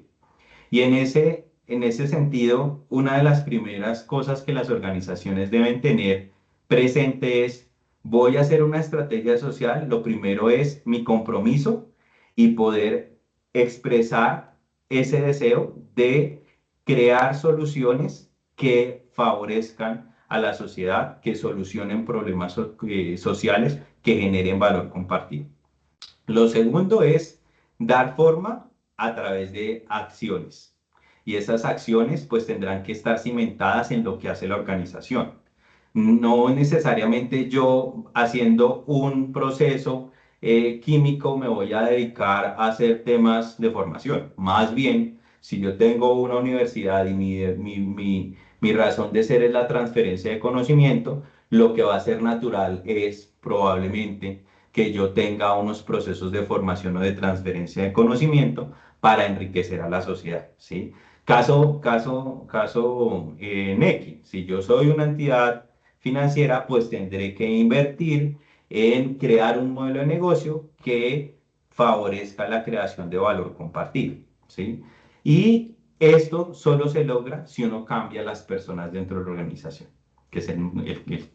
Y en ese sentido, una de las primeras cosas que las organizaciones deben tener presente es, voy a hacer una estrategia social, lo primero es mi compromiso y poder expresar ese deseo de crear soluciones que favorezcan a la sociedad, que solucionen problemas sociales, que generen valor compartido. Lo segundo es dar forma a través de acciones. Y esas acciones pues tendrán que estar cimentadas en lo que hace la organización. No necesariamente yo haciendo un proceso químico me voy a dedicar a hacer temas de formación. Más bien, si yo tengo una universidad y mi razón de ser es la transferencia de conocimiento, lo que va a ser natural es probablemente que yo tenga unos procesos de formación o de transferencia de conocimiento para enriquecer a la sociedad, ¿sí? Caso Nequi. Si yo soy una entidad financiera, pues tendré que invertir en crear un modelo de negocio que favorezca la creación de valor compartido, ¿sí? Y esto solo se logra si uno cambia a las personas dentro de la organización, que es el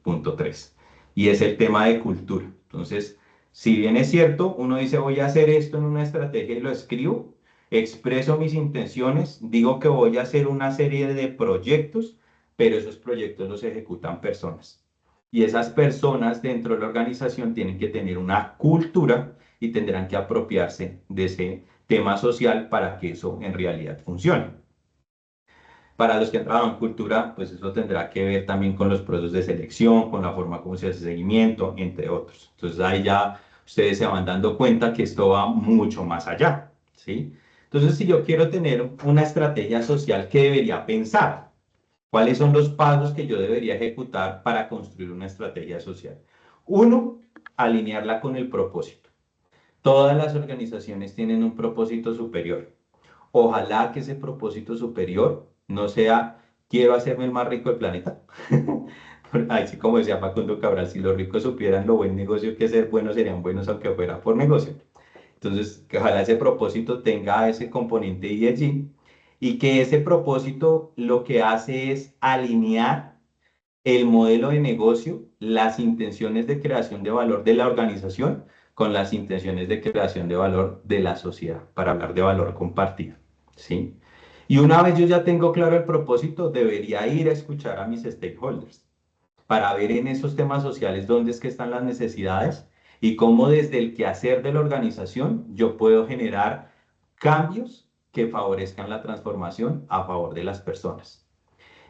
punto 3. Y es el tema de cultura. Entonces, si bien es cierto, uno dice voy a hacer esto en una estrategia y lo escribo, expreso mis intenciones, digo que voy a hacer una serie de proyectos, pero esos proyectos los ejecutan personas. Y esas personas dentro de la organización tienen que tener una cultura y tendrán que apropiarse de ese tema social para que eso en realidad funcione. Para los que han trabajado en cultura, pues eso tendrá que ver también con los procesos de selección, con la forma como se hace seguimiento, entre otros. Entonces ahí ya ustedes se van dando cuenta que esto va mucho más allá, ¿sí? Entonces, si yo quiero tener una estrategia social, ¿qué debería pensar? ¿Cuáles son los pasos que yo debería ejecutar para construir una estrategia social? Uno, alinearla con el propósito. Todas las organizaciones tienen un propósito superior. Ojalá que ese propósito superior no sea quiero hacerme el más rico del planeta. Así como decía Facundo Cabral, si los ricos supieran lo buen negocio que hacer, buenos serían buenos aunque fuera por negocio. Entonces, que ojalá ese propósito tenga ese componente ESG y que ese propósito lo que hace es alinear el modelo de negocio, las intenciones de creación de valor de la organización con las intenciones de creación de valor de la sociedad, para hablar de valor compartido, ¿sí? Y una vez yo ya tengo claro el propósito, debería ir a escuchar a mis stakeholders para ver en esos temas sociales dónde es que están las necesidades y cómo desde el quehacer de la organización yo puedo generar cambios que favorezcan la transformación a favor de las personas.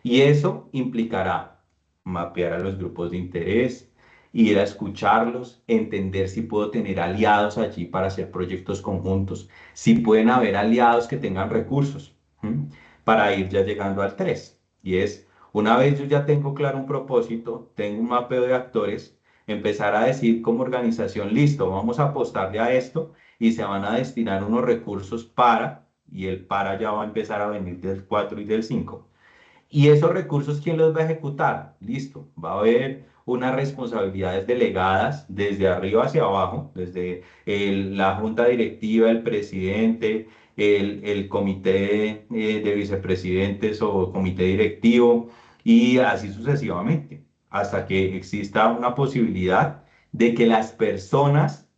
Y eso implicará mapear a los grupos de interés, ir a escucharlos, entender si puedo tener aliados allí para hacer proyectos conjuntos, si pueden haber aliados que tengan recursos, ¿m? Para ir ya llegando al 3. Y es, una vez yo ya tengo claro un propósito, tengo un mapeo de actores, empezar a decir como organización, listo, vamos a apostarle a esto y se van a destinar unos recursos para, y el para ya va a empezar a venir del 4 y del 5. ¿Y esos recursos quién los va a ejecutar? Listo, va a haber unas responsabilidades delegadas desde arriba hacia abajo, desde la junta directiva, el presidente, el comité de vicepresidentes o comité directivo y así sucesivamente, hasta que exista una posibilidad de que las personas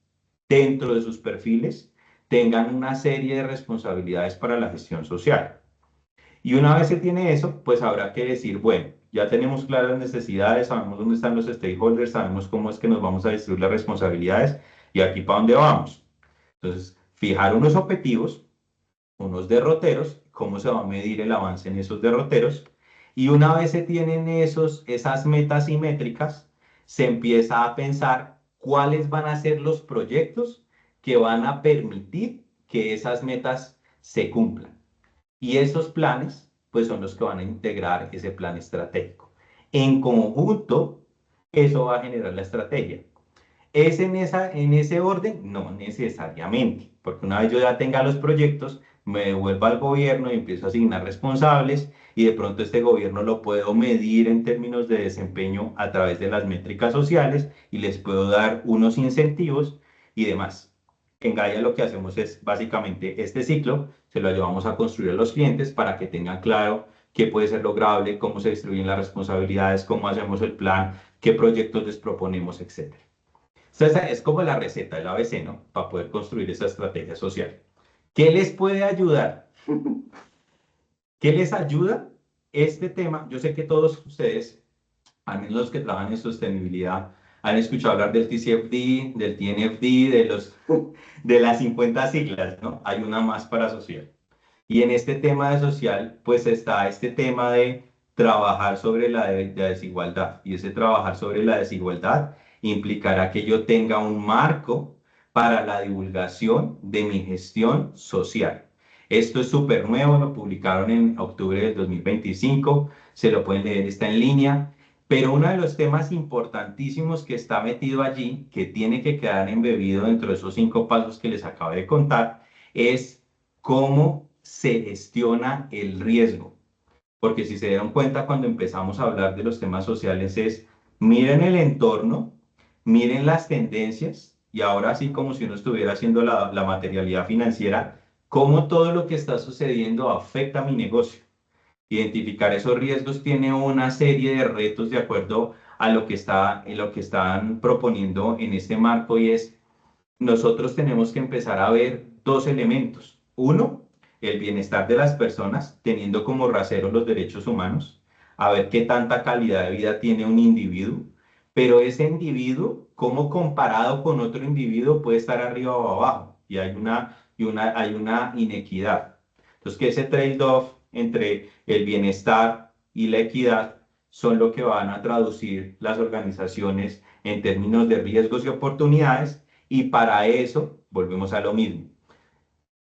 dentro de sus perfiles tengan una serie de responsabilidades para la gestión social. Y una vez se tiene eso, pues habrá que decir, bueno, ya tenemos claras las necesidades, sabemos dónde están los stakeholders, sabemos cómo es que nos vamos a distribuir las responsabilidades y aquí para dónde vamos. Entonces, fijar unos objetivos, unos derroteros, cómo se va a medir el avance en esos derroteros. Y una vez se tienen esas metas y métricas, se empieza a pensar cuáles van a ser los proyectos que van a permitir que esas metas se cumplan. Y esos planes, pues son los que van a integrar ese plan estratégico. En conjunto, eso va a generar la estrategia. ¿Es en ese orden? No necesariamente, porque una vez yo ya tenga los proyectos, me devuelvo al gobierno y empiezo a asignar responsables y de pronto este gobierno lo puedo medir en términos de desempeño a través de las métricas sociales y les puedo dar unos incentivos y demás. En Gaia lo que hacemos es básicamente este ciclo, se lo llevamos a construir a los clientes para que tengan claro qué puede ser lograble, cómo se distribuyen las responsabilidades, cómo hacemos el plan, qué proyectos les proponemos, etcétera. Esa es como la receta, el ABC, ¿no? Para poder construir esa estrategia social. ¿Qué les puede ayudar? ¿Qué les ayuda este tema? Yo sé que todos ustedes, al menos los que trabajan en sostenibilidad, han escuchado hablar del TCFD, del TNFD, de las 50 siglas, ¿no? Hay una más para social. Y en este tema de social, pues está este tema de trabajar sobre la desigualdad. Y ese trabajar sobre la desigualdad implicará que yo tenga un marco para la divulgación de mi gestión social. Esto es súper nuevo, lo publicaron en octubre del 2025, se lo pueden leer, está en línea. Pero uno de los temas importantísimos que está metido allí, que tiene que quedar embebido dentro de esos 5 pasos que les acabo de contar, es cómo se gestiona el riesgo. Porque si se dieron cuenta cuando empezamos a hablar de los temas sociales es, miren el entorno, miren las tendencias, y ahora sí como si uno estuviera haciendo la materialidad financiera, cómo todo lo que está sucediendo afecta a mi negocio. Identificar esos riesgos tiene una serie de retos de acuerdo a lo que están proponiendo en este marco y es, nosotros tenemos que empezar a ver 2 elementos. Uno, el bienestar de las personas, teniendo como rasero los derechos humanos, a ver qué tanta calidad de vida tiene un individuo, pero ese individuo, cómo comparado con otro individuo, puede estar arriba o abajo, y hay una inequidad. Entonces, que ese trade-off entre el bienestar y la equidad son lo que van a traducir las organizaciones en términos de riesgos y oportunidades, y para eso volvemos a lo mismo.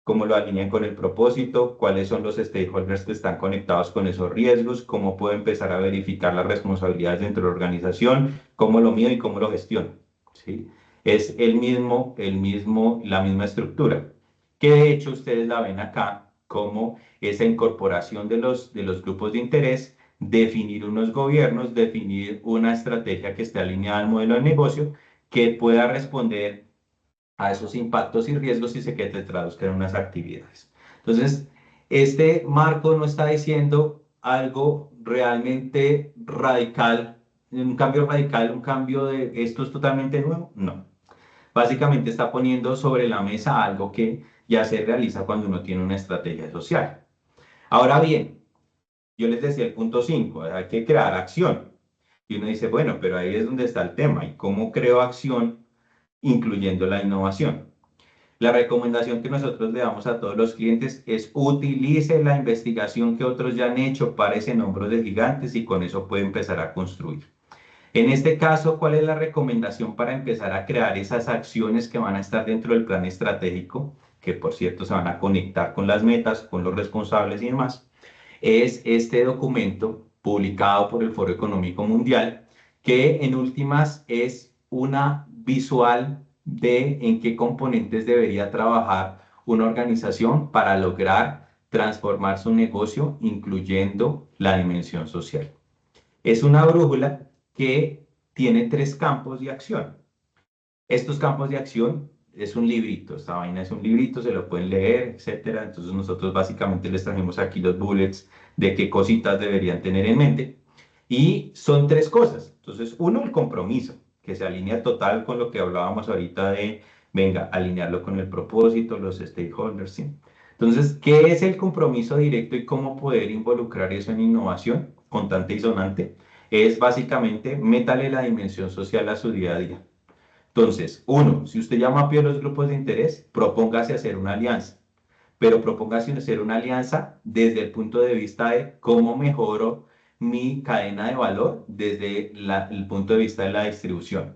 ¿Cómo lo alinean con el propósito? ¿Cuáles son los stakeholders que están conectados con esos riesgos? ¿Cómo puedo empezar a verificar las responsabilidades dentro de la organización? ¿Cómo lo mido y cómo lo gestiono? ¿Sí? Es la misma estructura, que de hecho ustedes la ven acá como esa incorporación de los grupos de interés, definir unos gobiernos, definir una estrategia que esté alineada al modelo de negocio, que pueda responder a esos impactos y riesgos y que te traduzcan en unas actividades. Entonces, este marco no está diciendo algo realmente radical, un cambio de esto es totalmente nuevo, no. Básicamente está poniendo sobre la mesa algo que ya se realiza cuando uno tiene una estrategia social. Ahora bien, yo les decía el punto 5, hay que crear acción. Y uno dice, bueno, pero ahí es donde está el tema. ¿Y cómo creo acción incluyendo la innovación? La recomendación que nosotros le damos a todos los clientes es utilice la investigación que otros ya han hecho, párese en hombros de gigantes y con eso puede empezar a construir. En este caso, ¿cuál es la recomendación para empezar a crear esas acciones que van a estar dentro del plan estratégico, que por cierto se van a conectar con las metas, con los responsables y demás? Es este documento publicado por el Foro Económico Mundial, que en últimas es una visual de en qué componentes debería trabajar una organización para lograr transformar su negocio, incluyendo la dimensión social. Es una brújula que tiene 3 campos de acción. Estos campos de acción es un librito, esta vaina es un librito, se lo pueden leer, etcétera. Entonces nosotros básicamente les trajimos aquí los bullets de qué cositas deberían tener en mente. Y son 3 cosas. Entonces, uno, el compromiso, que se alinea total con lo que hablábamos ahorita de, venga, alinearlo con el propósito, los stakeholders, ¿sí? Entonces, ¿qué es el compromiso directo y cómo poder involucrar eso en innovación constante y sonante? Es básicamente, métale la dimensión social a su día a día. Entonces, uno, si usted ya mapeó los grupos de interés, propóngase hacer una alianza, pero propóngase hacer una alianza desde el punto de vista de cómo mejoro mi cadena de valor desde el punto de vista de la distribución.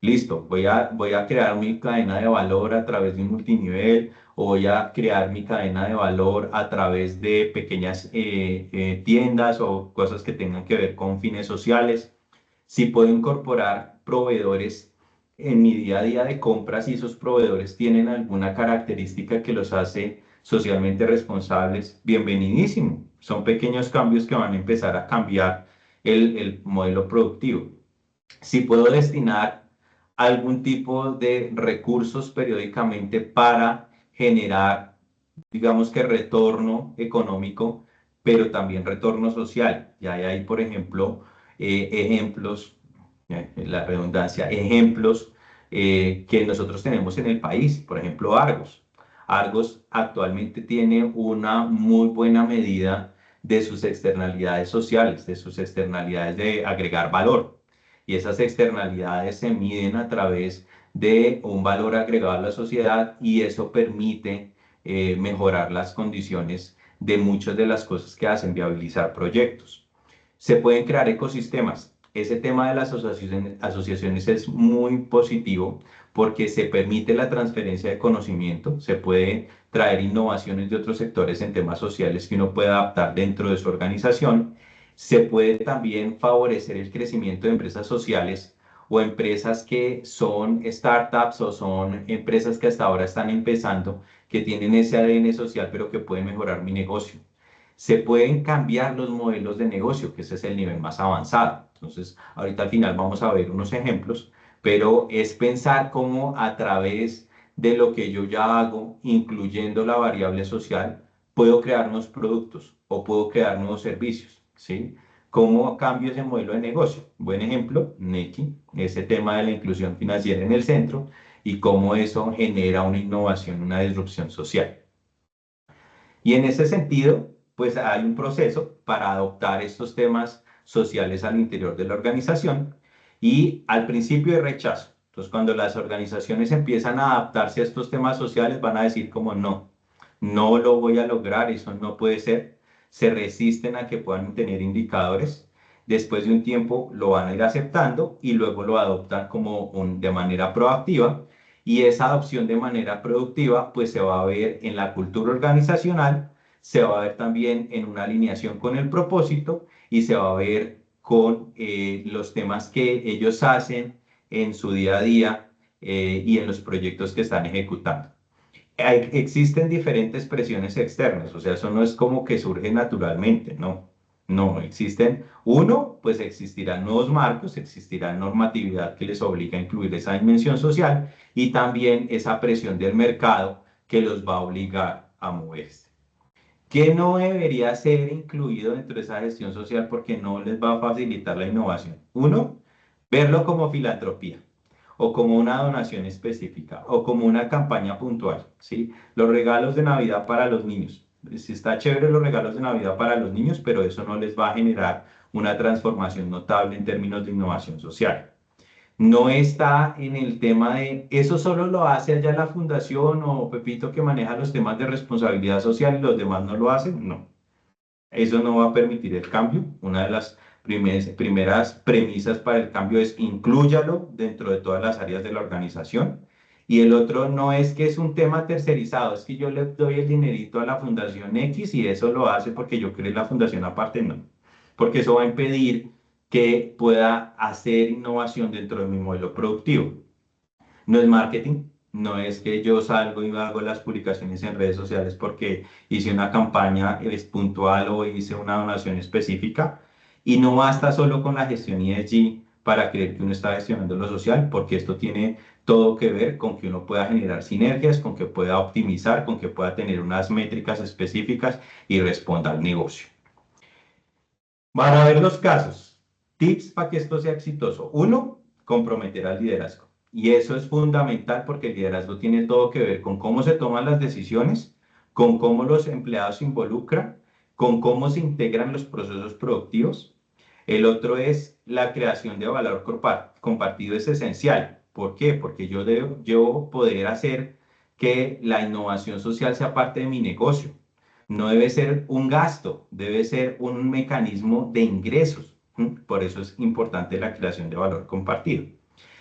Listo, voy a crear mi cadena de valor a través de un multinivel o voy a crear mi cadena de valor a través de pequeñas tiendas o cosas que tengan que ver con fines sociales. Si puedo incorporar proveedores en mi día a día de compras y esos proveedores tienen alguna característica que los hace socialmente responsables, bienvenidísimo. Son pequeños cambios que van a empezar a cambiar el modelo productivo. Si puedo destinar algún tipo de recursos periódicamente para generar, digamos que retorno económico, pero también retorno social. Ya hay, por ejemplo, ejemplos, la redundancia, ejemplos que nosotros tenemos en el país, por ejemplo, Argos. Argos actualmente tiene una muy buena medida de sus externalidades sociales, de sus externalidades de agregar valor. Y esas externalidades se miden a través de un valor agregado a la sociedad y eso permite mejorar las condiciones de muchas de las cosas que hacen, viabilizar proyectos. Se pueden crear ecosistemas. Ese tema de las asociaciones es muy positivo porque se permite la transferencia de conocimiento, se puede traer innovaciones de otros sectores en temas sociales que uno puede adaptar dentro de su organización. Se puede también favorecer el crecimiento de empresas sociales o empresas que son startups o son empresas que hasta ahora están empezando, que tienen ese ADN social, pero que pueden mejorar mi negocio. Se pueden cambiar los modelos de negocio, que ese es el nivel más avanzado. Entonces, ahorita al final vamos a ver unos ejemplos, pero es pensar cómo a través de lo que yo ya hago, incluyendo la variable social, puedo crear nuevos productos o puedo crear nuevos servicios, ¿sí? ¿Cómo cambio ese modelo de negocio? Buen ejemplo, Nequi, ese tema de la inclusión financiera en el centro y cómo eso genera una innovación, una disrupción social. Y en ese sentido, pues hay un proceso para adoptar estos temas sociales al interior de la organización y al principio de rechazo. Entonces, cuando las organizaciones empiezan a adaptarse a estos temas sociales, van a decir como no, no lo voy a lograr, eso no puede ser. Se resisten a que puedan tener indicadores. Después de un tiempo lo van a ir aceptando y luego lo adoptan como de manera proactiva y esa adopción de manera productiva pues se va a ver en la cultura organizacional, se va a ver también en una alineación con el propósito y se va a ver con los temas que ellos hacen en su día a día y en los proyectos que están ejecutando. Existen diferentes presiones externas, o sea, eso no es como que surge naturalmente, no. No, existen, uno, pues existirán nuevos marcos, existirá normatividad que les obliga a incluir esa dimensión social y también esa presión del mercado que los va a obligar a moverse. ¿Qué no debería ser incluido dentro de esa gestión social porque no les va a facilitar la innovación? Uno, verlo como filantropía o como una donación específica o como una campaña puntual, ¿sí? Los regalos de Navidad para los niños. Sí, está chévere los regalos de Navidad para los niños, pero eso no les va a generar una transformación notable en términos de innovación social. No está en el tema de, eso solo lo hace allá la fundación o Pepito que maneja los temas de responsabilidad social y los demás no lo hacen, no. Eso no va a permitir el cambio. Una de las primeras premisas para el cambio es inclúyalo dentro de todas las áreas de la organización. Y el otro no es que es un tema tercerizado, es que yo le doy el dinerito a la Fundación X y eso lo hace porque yo creo la fundación aparte, no. Porque eso va a impedir que pueda hacer innovación dentro de mi modelo productivo. No es marketing, no es que yo salgo y hago las publicaciones en redes sociales porque hice una campaña es puntual o hice una donación específica. Y no basta solo con la gestión ESG para creer que uno está gestionando lo social, porque esto tiene todo que ver con que uno pueda generar sinergias, con que pueda optimizar, con que pueda tener unas métricas específicas y responda al negocio. Van a ver los casos. Tips para que esto sea exitoso. Uno, comprometer al liderazgo. Y eso es fundamental porque el liderazgo tiene todo que ver con cómo se toman las decisiones, con cómo los empleados se involucran, con cómo se integran los procesos productivos. El otro es la creación de valor compartido es esencial. ¿Por qué? Porque yo poder hacer que la innovación social sea parte de mi negocio. No debe ser un gasto, debe ser un mecanismo de ingresos. Por eso es importante la creación de valor compartido.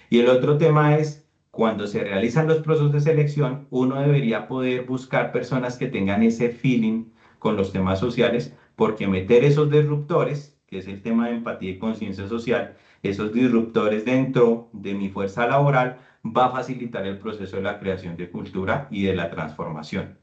Y el otro tema es, cuando se realizan los procesos de selección, uno debería poder buscar personas que tengan ese feeling con los temas sociales, porque meter esos disruptores, que es el tema de empatía y conciencia social, esos disruptores dentro de mi fuerza laboral, va a facilitar el proceso de la creación de cultura y de la transformación.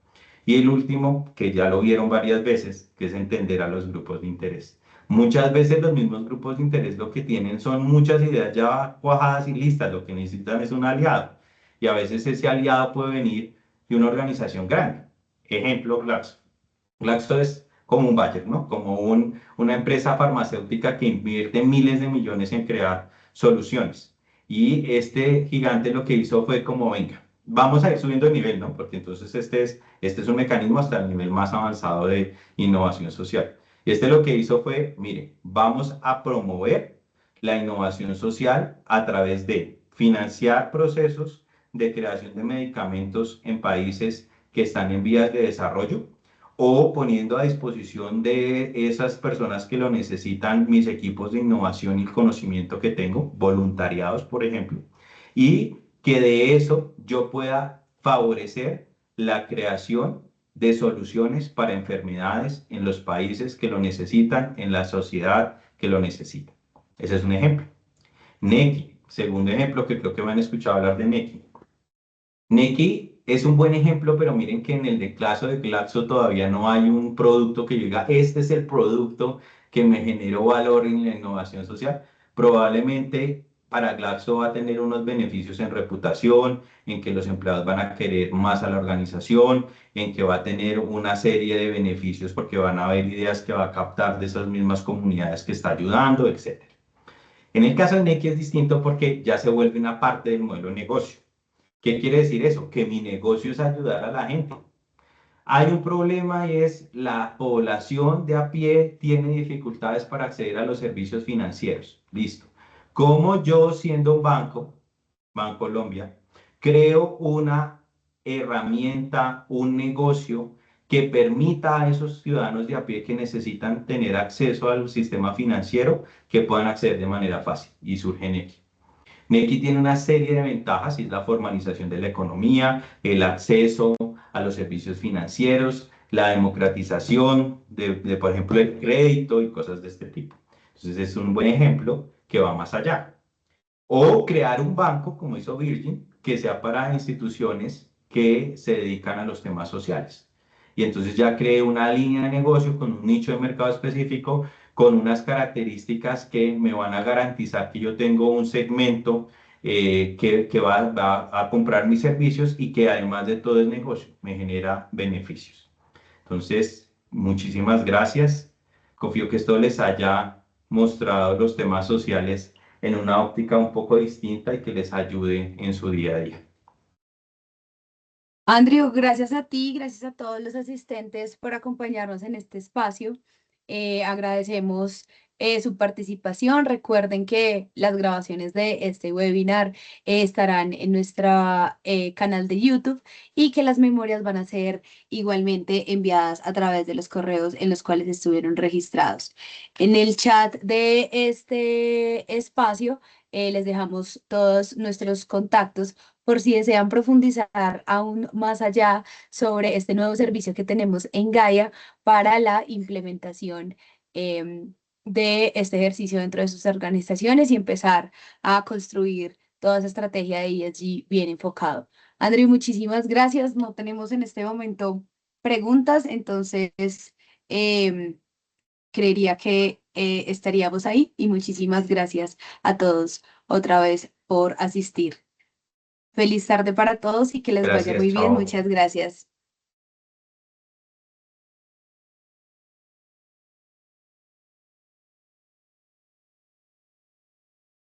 Y el último, que ya lo vieron varias veces, que es entender a los grupos de interés. Muchas veces los mismos grupos de interés lo que tienen son muchas ideas ya cuajadas y listas, lo que necesitan es un aliado. Y a veces ese aliado puede venir de una organización grande. Ejemplo, Glaxo. Glaxo es como un Bayer, ¿no? Como una empresa farmacéutica que invierte miles de millones en crear soluciones. Y este gigante lo que hizo fue como, venga, vamos a ir subiendo de nivel, ¿no? Porque entonces este es un mecanismo hasta el nivel más avanzado de innovación social. Y este lo que hizo fue, mire, vamos a promover la innovación social a través de financiar procesos de creación de medicamentos en países que están en vías de desarrollo o poniendo a disposición de esas personas que lo necesitan mis equipos de innovación y conocimiento que tengo, voluntariados, por ejemplo, y que de eso yo pueda favorecer la creación de soluciones para enfermedades en los países que lo necesitan, en la sociedad que lo necesita. Ese es un ejemplo. Neki, segundo ejemplo, que creo que me han escuchado hablar de Neki. Neki es un buen ejemplo, pero miren que en el de caso de Glaxo todavía no hay un producto que yo diga, este es el producto que me generó valor en la innovación social. Probablemente para Glaxo va a tener unos beneficios en reputación, en que los empleados van a querer más a la organización, en que va a tener una serie de beneficios porque van a haber ideas que va a captar de esas mismas comunidades que está ayudando, etc. En el caso de Neki es distinto porque ya se vuelve una parte del modelo de negocio. ¿Qué quiere decir eso? Que mi negocio es ayudar a la gente. Hay un problema y es la población de a pie tiene dificultades para acceder a los servicios financieros. Listo. ¿Cómo yo, siendo un banco, Bancolombia, creo una herramienta, un negocio que permita a esos ciudadanos de a pie que necesitan tener acceso al sistema financiero que puedan acceder de manera fácil? Y surge Nequi. Nequi tiene una serie de ventajas y es la formalización de la economía, el acceso a los servicios financieros, la democratización por ejemplo, el crédito y cosas de este tipo. Entonces es un buen ejemplo que va más allá. O crear un banco, como hizo Virgin, que sea para instituciones que se dedican a los temas sociales. Y entonces ya cree una línea de negocio con un nicho de mercado específico, con unas características que me van a garantizar que yo tengo un segmento que va a comprar mis servicios y que además de todo es negocio, me genera beneficios. Entonces, muchísimas gracias. Confío que esto les haya mostrado los temas sociales en una óptica un poco distinta y que les ayude en su día a día. Andrew, gracias a ti, gracias a todos los asistentes por acompañarnos en este espacio. Agradecemos su participación. Recuerden que las grabaciones de este webinar estarán en nuestro canal de YouTube y que las memorias van a ser igualmente enviadas a través de los correos en los cuales estuvieron registrados. En el chat de este espacio les dejamos todos nuestros contactos por si desean profundizar aún más allá sobre este nuevo servicio que tenemos en Gaia para la implementación de este ejercicio dentro de sus organizaciones y empezar a construir toda esa estrategia de ESG bien enfocado. Andrew, muchísimas gracias. No tenemos en este momento preguntas, entonces creería que estaríamos ahí y muchísimas gracias a todos otra vez por asistir. Feliz tarde para todos y que les vaya Gracias, muy bien. chao. Muchas gracias.